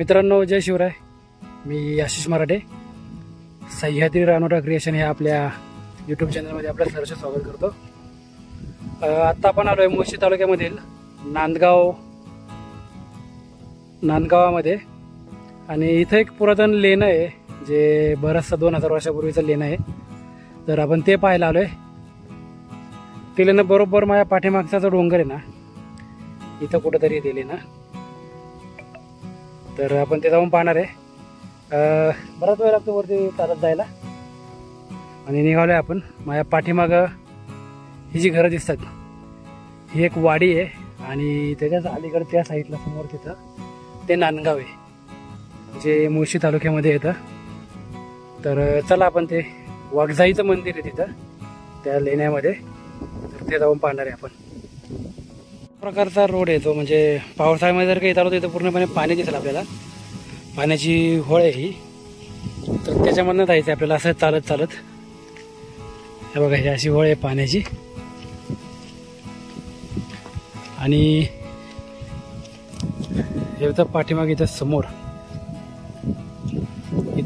मित्रांनो, जय शिवराय. मी आशिष मराठे. सह्याद्री रानोटा क्रिएशन हे आपल्या यूट्यूब चॅनलमध्ये आपलं सहर्ष स्वागत करतो. आत्ता आपण आलो आहे मुळशी तालुक्यामधील नांदगावामध्ये. आणि इथं एक पुरातन लेणं आहे, जे बरंचसं 2000 वर्षापूर्वीचं लेणं आहे. तर आपण ते पाहायला आलो आहे. ते लेणं बरोबर माझ्या पाठीमागचा जो डोंगर आहे ना, इथं कुठंतरी ते लेणं. तर आपण ते जाऊन पाहणार आहे. बराच वेळ लागतो वरती चालत जायला. आणि निघालोय आपण. माझ्या पाठीमागं ही जी घरं दिसतात, ही एक वाडी आहे. आणि त्याच्याच अलीकडे त्या साईडला समोर तिथं ते नांदगाव आहे, जे मुळशी तालुक्यामध्ये येतं. तर चला आपण ते वाघजाईचं मंदिर आहे तिथं त्या लेण्यामध्ये, तर ते जाऊन पाहणार आहे आपण. प्रकारचा रोड आहे तो, म्हणजे पावसाळ्यामध्ये जर काही येत आलो तर इथं पूर्णपणे पाणी दिसेल आपल्याला. पाण्याची होळ आहे ही. तर त्याच्यामधनं जायचं आपल्याला असं चालत चालत. हे बघा, ही अशी होळ आहे पाण्याची. आणि हे होतं पाठीमागे इथं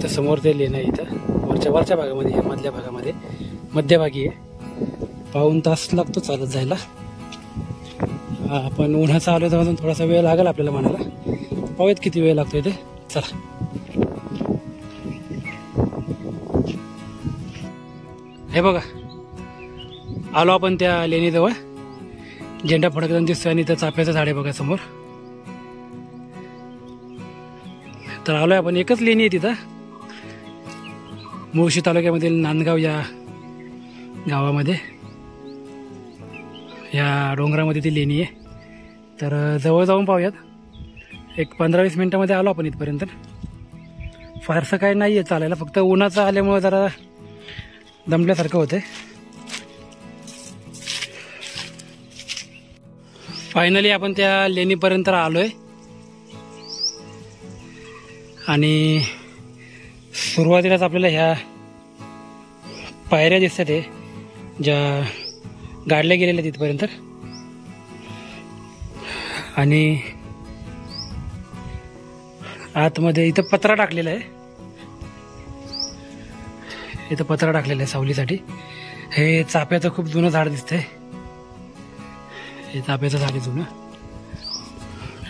समोर ते लेणं आहे. इथं वरच्या भागामध्ये, मधल्या भागामध्ये मध्यभागी आहे. पाऊण तास लागतो चालत जायला. आपण उन्हाचा आलो तर अजून थोडासा वेळ लागेल आपल्याला म्हणायला. पाहूयात किती वेळ लागतो इथे. चला. हे बघा, आलो आपण त्या लेणीजवळ. झेंडा फडकताना दिसतोय आणि त्या चाफ्याचं झाड आहे बघा समोर. तर आलोय आपण. एकच लेणी आहे तिथं, मुळशी तालुक्यामधील नांदगाव या गावामध्ये. या डोंगरामध्ये ती लेणी आहे. तर जवळ जाऊन पाहूयात. एक 15-20 मिनिटामध्ये आलो आपण इथपर्यंत. फारसं काय नाही आहे चालायला, फक्त उन्हाचं आल्यामुळे जरा दमल्यासारखं होतंय. फायनली आपण त्या लेणीपर्यंत आलोय. आणि सुरुवातीलाच आपल्याला ह्या पायऱ्या दिसतात आहे, ज्या गाडल्या गेलेल्या तिथपर्यंत. आणि आतमध्ये इथं पत्रा टाकलेला आहे. इथं पत्रा टाकलेला आहे सावलीसाठी. हे चाफ्याचं खूप जुनं झाड दिसतंय. हे चाफ्याचं झाड आहे जुनं.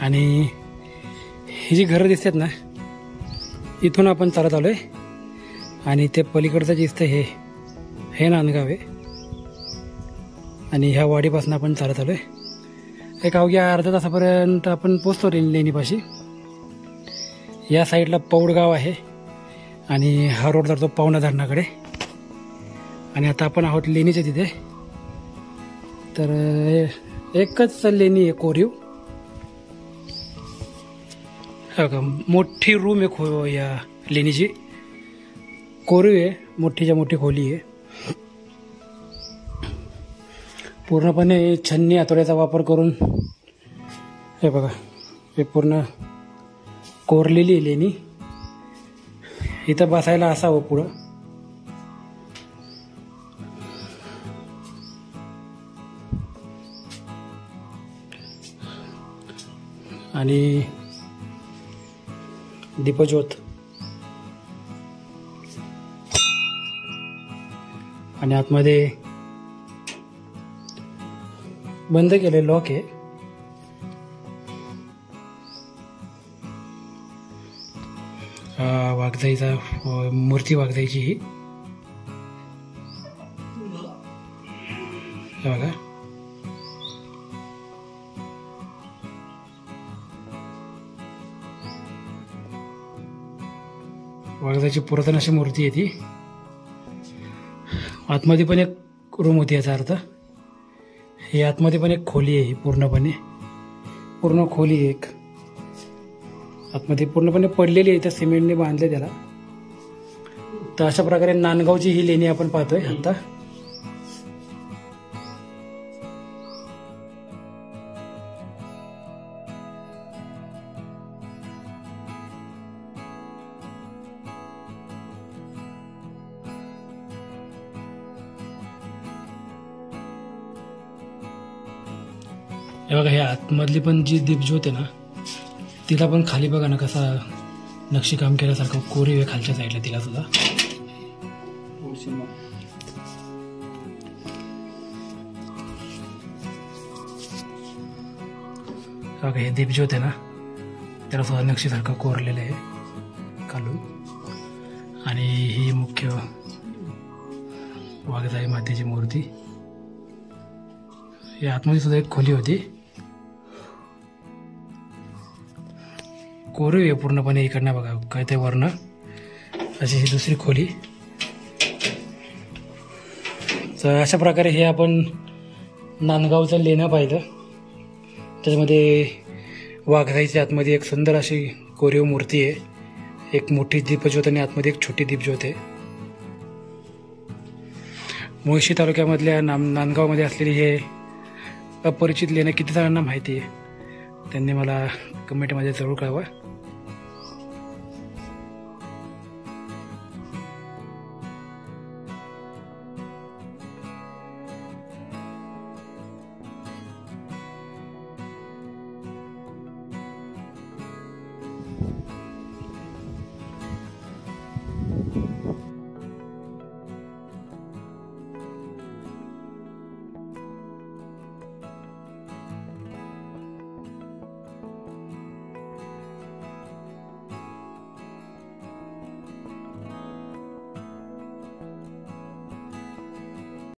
आणि ही जी घरं दिसतात ना, इथून आपण चालत आलोय. आणि ते पलीकडचं दिसतं हे नांदगाव आहे. आणि ह्या वाडीपासून आपण चालत आलोय. एक अवघ्या अर्ध्या तासापर्यंत आपण पोचतो लेणीपाशी. या साईडला पौडगाव आहे आणि हा रोड जातो पवना धरणाकडे. आणि आता आपण आहोत लेणीच्या तिथे. तर एकच लेणी आहे, कोरीव. मोठी रूम आहे या लेणीची. कोरीव आहे, मोठीच्या मोठी खोली आहे. पूर्णपणे छन्नी हातोड्याचा वापर करून हे बघा, हे पूर्ण कोरलेली लेणी. इथं बसायला असावं पुढं. आणि दीपज्योत. आणि आतमध्ये बंद केले, लॉक आहे. वाघजाईचा मूर्ती, वाघजाईची ही बघा. वाघजाईची पुरातन अशी मूर्ती आहे ती. आतमध्ये पण एक रूम होती, याचा अर्थ ही आतमध्ये पण एक खोली आहे. ही पूर्ण खोली आहे एक. आतमध्ये पूर्णपणे पडलेली आहे, इथं सिमेंटने बांधले त्याला. तर अशा प्रकारे नांदगावची ही लेणी आपण पाहतोय आता. हे बघा, हे आतमधली पण जी दीपज्योत आहे ना, तिला पण खाली बघा ना कसा नक्षीकाम केल्यासारखं कोरीव आहे खालच्या साईडला तिला सुद्धा. बघा हे दीपज्योत आहे ना त्याला सुद्धा नक्षीसारखं कोरलेलं आहे खालून. आणि ही मुख्य वाघजाई मातेची मूर्ती. या आतमध्ये सुद्धा एक खोली होती, कोरीव आहे पूर्णपणे. इकडनं बघा काय ते वर्ण अशी ही दुसरी खोली. तर अशा प्रकारे हे आपण नांदगावचं लेणं पाहिलं. त्याच्यामध्ये वाघजाईच्या आतमध्ये एक सुंदर अशी कोरीव मूर्ती आहे, एक मोठी दीपज्योत आणि आतमध्ये एक छोटी दीपज्योत आहे. मुळशी तालुक्यामधल्या नांदगावमध्ये असलेली हे अपरिचित लेणं किती जणांना माहिती आहे त्यांनी मला कमेंटमध्ये जरूर कळवा.